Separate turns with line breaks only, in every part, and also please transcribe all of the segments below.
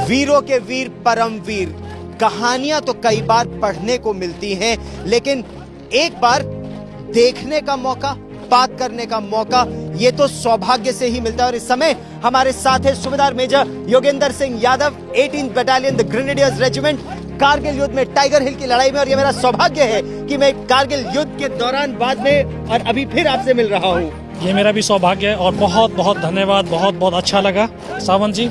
वीरों के वीर परमवीर, कहानियां तो कई बार पढ़ने को मिलती हैं, लेकिन एक बार देखने का मौका, बात करने का मौका, ये तो सौभाग्य से ही मिलता है। और इस समय हमारे साथ है सूबेदार major Yogendra Singh Yadav, 18th battalion the grenadiers regiment, Kargil युद्ध में, टाइगर हिल की लड़ाई में। और ये मेरा सौभाग्य है कि मैं कारगिल युद्ध के दौरान, बाद में और अभी फिर आपसे मिल रहा हूँ।
ये मेरा भी सौभाग्य है और बहुत बहुत धन्यवाद, बहुत बहुत अच्छा लगा सावंत जी।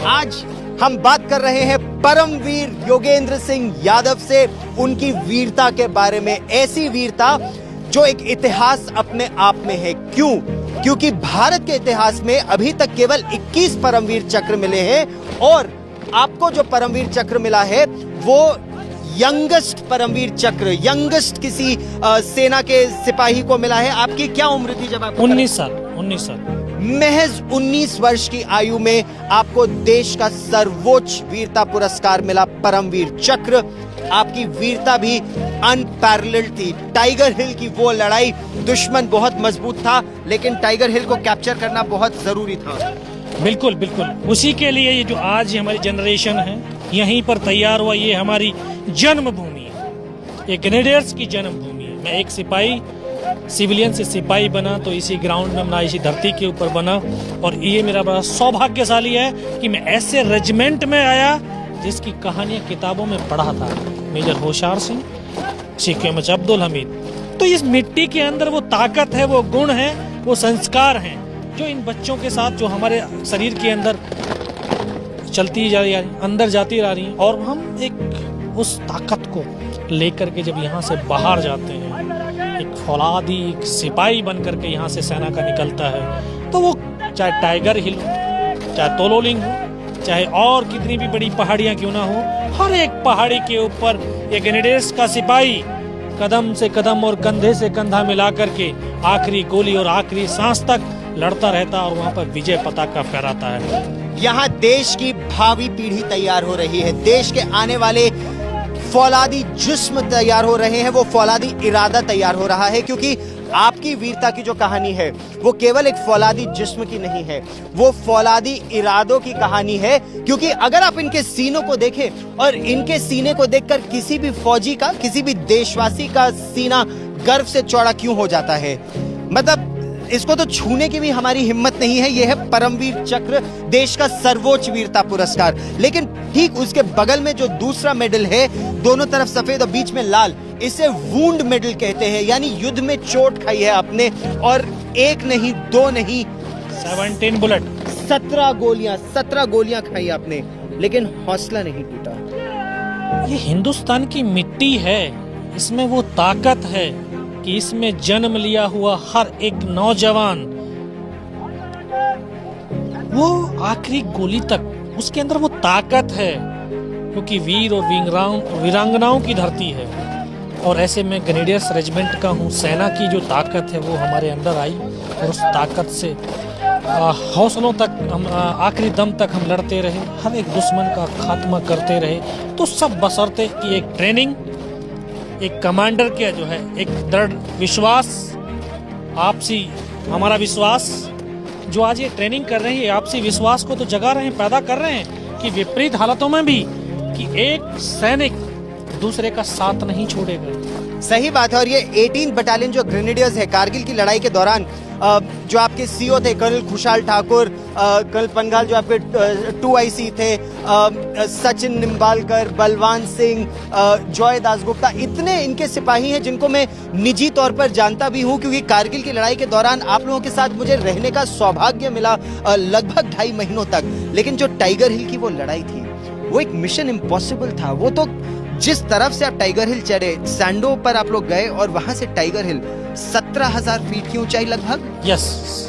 आज हम बात कर रहे हैं परमवीर योगेंद्र सिंह यादव से, उनकी वीरता के बारे में। ऐसी वीरता जो एक इतिहास अपने आप में है। क्यों? क्योंकि भारत के इतिहास में अभी तक केवल 21 परमवीर चक्र मिले हैं और आपको जो परमवीर चक्र मिला है वो यंगेस्ट परमवीर चक्र, यंगेस्ट किसी सेना के सिपाही को मिला है। आपकी क्या उम्र थी जब आप?
19 साल।
महज 19 वर्ष की आयु में आपको देश का सर्वोच्च वीरता पुरस्कार मिला, परमवीर चक्र। आपकी वीरता भी अनपैरेलल्ड थी। टाइगर हिल की वो लड़ाई, दुश्मन बहुत मजबूत था, लेकिन टाइगर हिल को कैप्चर करना बहुत जरूरी था।
बिल्कुल बिल्कुल, उसी के लिए ये जो आज हमारी जनरेशन है यहीं पर तैयार हुआ। ये हमारी जन्मभूमि है, ये ग्रेनेडियर्स की जन्मभूमि है। मैं एक सिपाही, सिविलियन से सिपाही बना तो इसी ग्राउंड में बना, इसी धरती के ऊपर बना। और ये मेरा बड़ा सौभाग्यशाली है कि मैं ऐसे रेजिमेंट में आया जिसकी कहानियां किताबों में पढ़ा था। Major Hoshiyar Singh, CQMH Abdul Hamid. तो इस मिट्टी के अंदर वो ताकत है, वो गुण है, वो संस्कार हैं जो इन बच्चों के साथ, जो हमारे शरीर के अंदर चलती जा रही है, अंदर जाती रह रही है। और हम एक उस ताकत को लेकर के जब यहाँ से बाहर जाते हैं, एक फौलादी, एक सिपाही बन करके यहाँ से सेना का निकलता है, तो वो चाहे टाइगर हिल हो, चाहे तोलोलिंग हो, चाहे और कितनी भी बड़ी पहाड़ियाँ क्यों ना हो, हर एक पहाड़ी के ऊपर ये ग्रेनेडियर्स का सिपाही कदम से कदम और कंधे से कंधा मिला करके आखिरी गोली और आखिरी सांस तक लड़ता रहता और वहाँ पर विजय पताका फहराता है।
यहाँ देश की भावी पीढ़ी तैयार हो रही है, देश के आने वाले फौलादी जिस्म तैयार हो रहे हैं, वो फौलादी इरादा तैयार हो रहा है। क्योंकि आपकी वीरता की जो कहानी है वो केवल एक फौलादी जिस्म की नहीं है, वो फौलादी इरादों की कहानी है। क्योंकि अगर आप इनके सीनों को देखें और इनके सीने को देखकर किसी भी फौजी का, किसी भी देशवासी का सीना गर्व से चौड़ा क्यों हो जाता है? मतलब इसको तो छूने की भी हमारी हिम्मत नहीं है। यह है परमवीर चक्र, देश का सर्वोच्च वीरता पुरस्कार। लेकिन ठीक उसके बगल में जो दूसरा मेडल है, दोनों तरफ सफेद और बीच में लाल, इसे वुंड मेडल कहते हैं। यानी युद्ध में चोट खाई है आपने, और एक नहीं, दो नहीं,
17 बुलेट,
17 गोलियां खाई आपने, लेकिन हौसला नहीं टूटा।
ये हिंदुस्तान की मिट्टी है, इसमें वो ताकत है कि इसमें जन्म लिया हुआ हर एक नौजवान वो आखिरी गोली तक, उसके अंदर वो ताकत है। क्योंकि वीर और वीरांगनाओं की धरती है। और ऐसे में ग्रेनेडियर्स रेजिमेंट का हूँ, सेना की जो ताकत है वो हमारे अंदर आई और उस ताकत से हौसलों तक हम आखिरी दम तक हम लड़ते रहे, हर एक दुश्मन का खात्मा करते रहे। तो सब बशर्ते कि एक ट्रेनिंग, एक कमांडर के जो है एक दृढ़ विश्वास, आपसी हमारा विश्वास, जो आज ये ट्रेनिंग कर रहे हैं, आपसी विश्वास को तो जगा रहे हैं, पैदा कर रहे हैं कि विपरीत हालतों में भी कि एक सैनिक दूसरे का साथ नहीं छोड़ेगा।
सही बात है। और ये 18th बटालियन जो ग्रेनेडियर्स है, कारगिल की लड़ाई के दौरान जो आपके सीओ थे कर्नल खुशहाल ठाकुर, कर्नल पंघाल जो आपके 2IC थे, सचिन निम्बालकर, बलवान सिंह, जॉय दासगुप्ता, इतने इनके सिपाही हैं जिनको मैं निजी तौर पर जानता भी हूं। क्योंकि कारगिल की लड़ाई के दौरान आप लोगों के साथ मुझे रहने का सौभाग्य मिला लगभग 2.5 महीनों तक। लेकिन जो टाइगर हिल की वो लड़ाई थी, वो एक मिशन इम्पॉसिबल था। वो तो जिस तरफ से आप टाइगर हिल चढ़े, सैंडो पर आप लोग गए और वहां से टाइगर हिल 17,000 फीट की ऊंचाई लगभग,
यस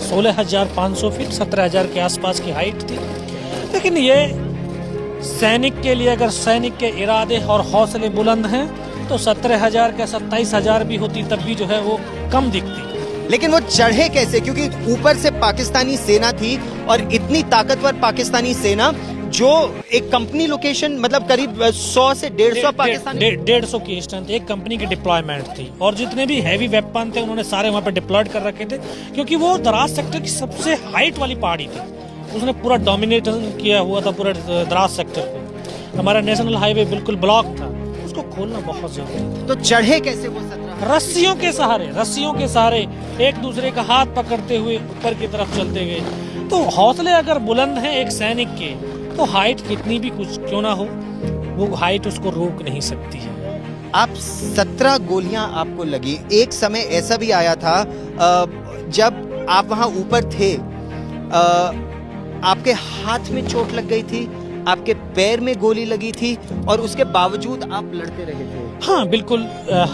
16,500 फीट, 17,000 के आसपास की हाइट थी। लेकिन ये सैनिक के लिए, अगर सैनिक के इरादे और हौसले बुलंद हैं तो 17,000 का 27,000 भी होती तब भी जो है वो कम दिखती।
लेकिन वो चढ़े कैसे? क्योंकि ऊपर से पाकिस्तानी सेना थी और इतनी ताकतवर पाकिस्तानी सेना जो एक कंपनी लोकेशन, मतलब करीब 100 से 150 पाकिस्तानी,
150 की स्ट्रेंथ एक कंपनी की डिप्लॉयमेंट थी। और जितने भी हैवी वेपन थे उन्होंने सारे वहाँ पे डिप्लॉयड कर रखे थे, क्योंकि वो दराज सेक्टर की सबसे हाइट वाली पहाड़ी थी। उसने पूरा डोमिनेट किया हुआ था पूरा द्रास सेक्टर को। हमारा नेशनल हाईवे बिल्कुल ब्लॉक था, उसको खोलना बहुत जरूरी था।
तो चढ़े कैसे वो 17?
रस्सियों के सहारे एक दूसरे का हाथ पकड़ते हुए ऊपर की तरफ चलते गए। तो हौसले अगर बुलंद हैं एक सैनिक के, तो हाइट कितनी भी कुछ क्यों ना हो, वो हाइट उसको रोक नहीं सकती है।
आप 17 गोलियां आपको लगी। एक समय ऐसा भी आया था जब आप वहां ऊपर थे, आपके हाथ में चोट लग गई थी, आपके पैर में गोली लगी थी और उसके बावजूद आप लड़ते रहे थे।
हाँ बिल्कुल,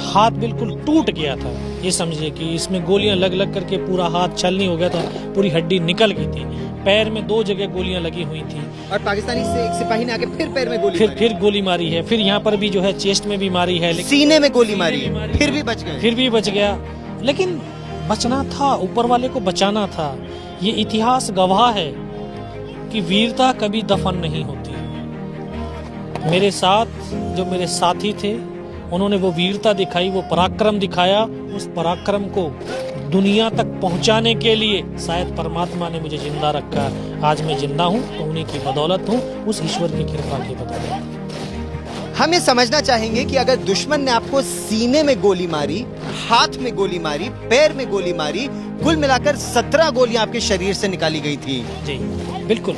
हाथ बिल्कुल टूट गया था। ये समझिए कि इसमें गोलियां लग लग करके पूरा हाथ छलनी हो गया था, पूरी हड्डी निकल गई थी। पैर में 2 जगह गोलियां लगी हुई थी।
और पाकिस्तानी से एक सिपाही ने आके फिर पैर में गोली मारी।
फिर गोली मारी है, फिर यहाँ पर भी जो है चेस्ट में भी मारी है, लेकिन
सीने में गोली मारी, फिर भी बच गए।
फिर भी बच गया। लेकिन बचना था, ऊपर वाले को बचाना था। ये इतिहास गवाह है कि वीरता कभी दफन नहीं होती। मेरे साथ जो मेरे साथी थे, उन्होंने वो वीरता दिखाई, वो पराक्रम दिखाया। उस पराक्रम को दुनिया तक पहुंचाने के लिए शायद परमात्मा ने मुझे जिंदा रखा। आज मैं जिंदा हूं तो उन्हीं की बदौलत हूं, उस ईश्वर की कृपा की बदौलत।
हम ये समझना चाहेंगे कि अगर दुश्मन ने आपको सीने में गोली मारी, हाथ में गोली मारी, पैर में गोली मारी, कुल मिलाकर 17 गोलियां आपके शरीर से निकाली गई थी।
जी बिल्कुल।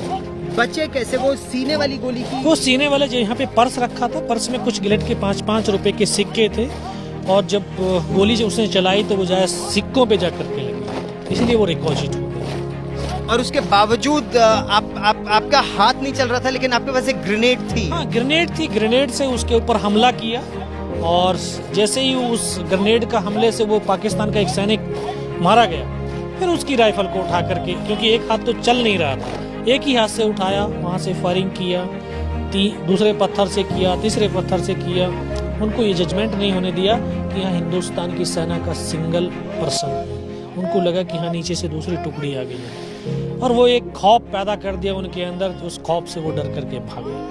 बचे कैसे? वो सीने वाली गोली की,
वो सीने वाले जो यहाँ पे पर्स रखा था, पर्स में कुछ गिलेट के 5-5 रुपए के सिक्के थे, और जब गोली जो उसने चलाई तो वो जाए सिक्कों पे जा करके लगी, इसलिए वो रिकॉर्ड हो गया।
और उसके बावजूद आपका हाथ नहीं चल रहा था, लेकिन आपके पास एक ग्रेनेड थी।
हाँ ग्रेनेड थी, ग्रेनेड से उसके ऊपर हमला किया, और जैसे ही उस ग्रेनेड का हमले से वो पाकिस्तान का एक सैनिक मारा गया, फिर उसकी राइफल को उठा करके, क्योंकि एक हाथ तो चल नहीं रहा था, एक ही हाथ से उठाया, वहाँ से फायरिंग किया, दूसरे पत्थर से किया, तीसरे पत्थर से किया। उनको ये जजमेंट नहीं होने दिया कि यहाँ हिंदुस्तान की सेना का सिंगल पर्सन है। उनको लगा कि यहाँ नीचे से दूसरी टुकड़ी आ गई है, और वो एक खौफ पैदा कर दिया उनके अंदर। उस खौफ से वो डर करके भागे।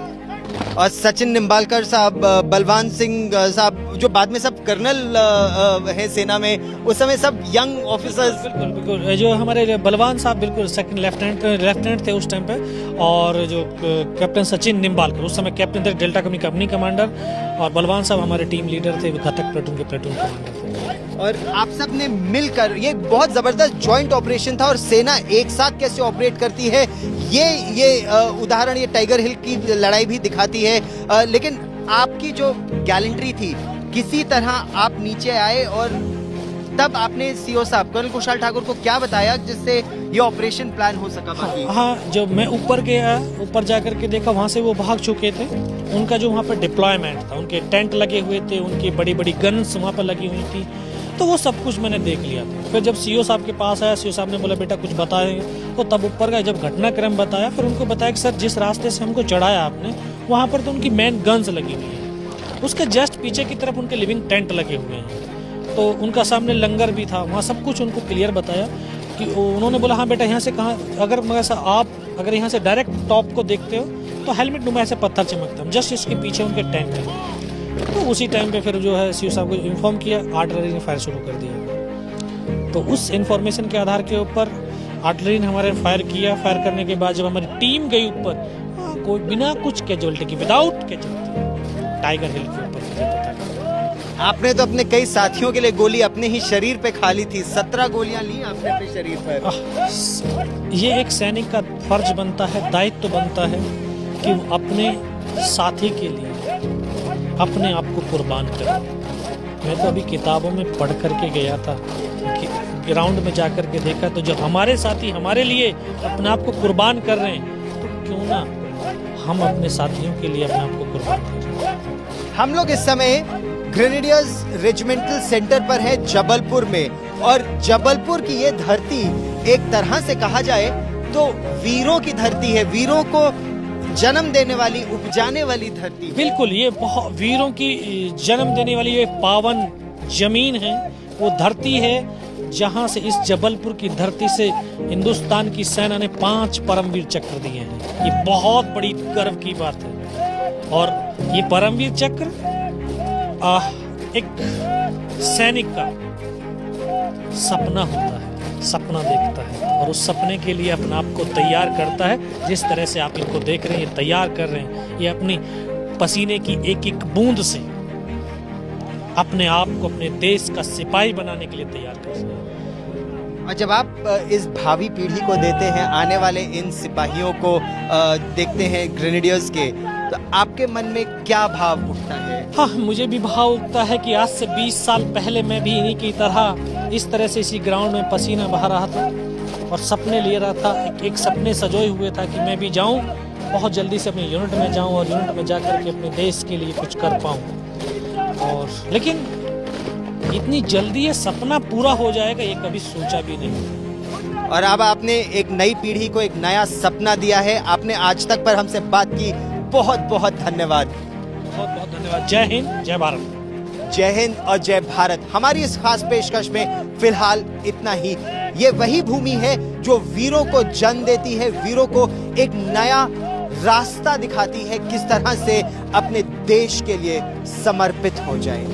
और सचिन निम्बालकर साहब, बलवान सिंह साहब, जो बाद में सब कर्नल है सेना में, उस समय सब यंग ऑफिसर्स।
बिल्कुल बिल्कुल, जो हमारे बलवान साहब बिल्कुल सेकंड लेफ्टिनेंट थे उस टाइम पे, और जो कैप्टन सचिन निम्बालकर उस समय कैप्टन थे, डेल्टा कंपनी कमांडर, और बलवान साहब हमारे टीम लीडर थे, घटक प्लेटून के प्लेटून कमांडर थे।
और आप सब ने मिलकर, ये बहुत जबरदस्त जॉइंट ऑपरेशन था। और सेना एक साथ कैसे ऑपरेट करती है, ये उदाहरण ये टाइगर हिल की लड़ाई भी दिखाती है। लेकिन आपकी जो गैलेंट्री थी, किसी तरह आप नीचे आए, और तब आपने सीओ साहब कर्नल कुशाल ठाकुर को क्या बताया जिससे ये ऑपरेशन प्लान हो सका? बाकी
हाँ, जब मैं ऊपर गया, ऊपर जाकर के देखा, वहाँ से वो भाग चुके थे। उनका जो वहाँ पर डिप्लॉयमेंट था, उनके टेंट लगे हुए थे, उनकी बड़ी बड़ी गन्स वहाँ पर लगी हुई थी, तो वो सब कुछ मैंने देख लिया था। फिर जब सीओ साहब के पास आया, सीओ साहब ने बोला बेटा कुछ बताएं, तो तब ऊपर गए, जब घटनाक्रम बताया, फिर उनको बताया कि सर जिस रास्ते से हमको चढ़ाया आपने, वहाँ पर तो उनकी मेन गन्स लगी हुई है, उसके जस्ट पीछे की तरफ उनके लिविंग टेंट लगे हुए हैं, तो उनका सामने लंगर भी था, वहाँ सब कुछ उनको क्लियर बताया। कि उन्होंने बोला हाँ बेटा यहाँ से कहाँ, अगर आप अगर यहाँ से डायरेक्ट टॉप को देखते हो तो हेलमेट नुमा ऐसे पत्थर चमकता है, जस्ट इसके पीछे उनके टेंट है। तो उसी टाइम पे फिर जो है सीओ साहब को इन्फॉर्म किया, आर्टिलरी ने फायर शुरू कर दिया। तो उस इन्फॉर्मेशन के आधार के ऊपर आर्टिलरी ने हमारे फायर किया। फायर करने के बाद जब हमारी टीम गई ऊपर, कोई बिना कुछ कैजुअलिटी की, विदाउट कैजुअलिटी, टाइगर हिल के ऊपर।
आपने तो अपने कई साथियों के लिए गोली अपने ही शरीर पे खा ली थी, 17 गोलियां ली आपने अपने शरीर पर।
ये एक सैनिक का फर्ज बनता है, दायित्व बनता है कि वो अपने साथी के लिए अपने आप को कुर्बान करे। मैं तो अभी किताबों में पढ़ करके गया था, ग्राउंड में जाकर के देखा, तो जब हमारे साथी हमारे लिए अपने आप को कुर्बान कर रहे हैं, तो क्यों ना हम अपने साथियों के लिए अपने आप को कुर्बान करें।
हम लोग इस समय ग्रेनेडियर्स रेजिमेंटल सेंटर पर है जबलपुर में, और जबलपुर की ये धरती एक तरह से कहा जाए तो वीरों की धरती है, वीरों को जन्म देने वाली, उपजाने वाली धरती।
बिल्कुल, ये बहुत वीरों की जन्म देने वाली ये पावन जमीन है, वो धरती है जहां से, इस जबलपुर की धरती से हिंदुस्तान की सेना ने 5 परमवीर चक्र दिए हैं। ये बहुत बड़ी गर्व की बात है। और ये परमवीर चक्र एक सैनिक का सपना होता है। सपना देखता है और उस सपने के लिए अपने आप को तैयार करता है। जिस तरह से आप इनको देख रहे हैं, ये तैयार कर रहे हैं, ये अपनी पसीने की एक एक बूंद से अपने आप को अपने देश का सिपाही बनाने के लिए तैयार कर रहे हैं।
और जब आप इस भावी पीढ़ी को देते हैं, आने वाले इन सिपाहियों को देखते हैं ग्रेनेडियर्स के, तो आपके मन में क्या भाव उठता है?
हाँ, मुझे भी भाव उठता है कि आज से 20 साल पहले मैं भी इन्हीं की तरह इस तरह से इसी ग्राउंड में पसीना बहा रहा था और सपने ले रहा था। एक सपने सजोए हुए था कि मैं भी जाऊं, बहुत जल्दी से अपने यूनिट में जाऊं और यूनिट में जाकर के अपने देश के लिए कुछ कर पाऊं। और लेकिन इतनी जल्दी ये सपना पूरा हो जाएगा ये कभी सोचा भी नहीं।
और अब आपने एक नई पीढ़ी को एक नया सपना दिया है। आपने आज तक पर हमसे बात की, बहुत बहुत धन्यवाद।
बहुत बहुत धन्यवाद। जय हिंद, जय भारत।
जय हिंद और जय भारत। हमारी इस खास पेशकश में फिलहाल इतना ही। ये वही भूमि है जो वीरों को जन्म देती है, वीरों को एक नया रास्ता दिखाती है किस तरह से अपने देश के लिए समर्पित हो जाए।